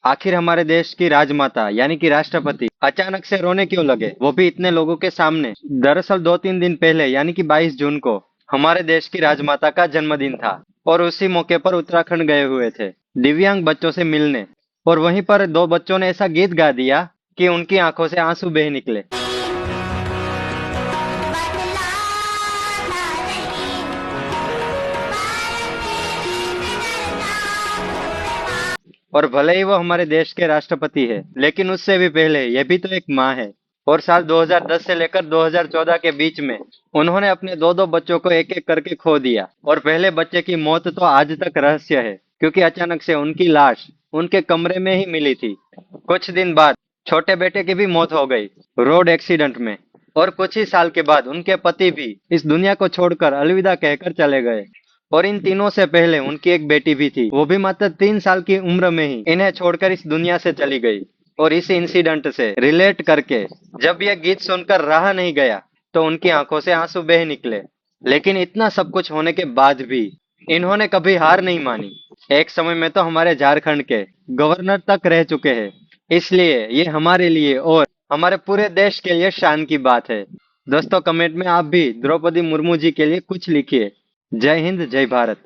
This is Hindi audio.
आखिर हमारे देश की राजमाता यानी कि राष्ट्रपति अचानक से रोने क्यों लगे, वो भी इतने लोगों के सामने। दरअसल 2-3 दिन पहले यानी कि 22 जून को हमारे देश की राजमाता का जन्मदिन था और उसी मौके पर उत्तराखंड गए हुए थे दिव्यांग बच्चों से मिलने। और वहीं पर दो बच्चों ने ऐसा गीत गा दिया कि उनकी आंखों से आंसू बह निकले। और भले ही वो हमारे देश के राष्ट्रपति है, लेकिन उससे भी पहले ये भी तो एक माँ है। और साल 2010 से लेकर 2014 के बीच में उन्होंने अपने दो दो बच्चों को एक एक करके खो दिया। और पहले बच्चे की मौत तो आज तक रहस्य है, क्योंकि अचानक से उनकी लाश उनके कमरे में ही मिली थी। कुछ दिन बाद छोटे बेटे की भी मौत हो गई रोड एक्सीडेंट में। और कुछ ही साल के बाद उनके पति भी इस दुनिया को छोड़कर अलविदा कहकर चले गए। और इन तीनों से पहले उनकी एक बेटी भी थी, वो भी मात्र 3 साल की उम्र में ही इन्हें छोड़कर इस दुनिया से चली गई। और इस इंसिडेंट से रिलेट करके जब यह गीत सुनकर रहा नहीं गया तो उनकी आंखों से आंसू बह निकले। लेकिन इतना सब कुछ होने के बाद भी इन्होंने कभी हार नहीं मानी। एक समय में तो हमारे झारखंड के गवर्नर तक रह चुके हैं। इसलिए ये हमारे लिए और हमारे पूरे देश के लिए शान की बात है। दोस्तों, कमेंट में आप भी द्रौपदी मुर्मू जी के लिए कुछ लिखिए। जय हिंद, जय भारत।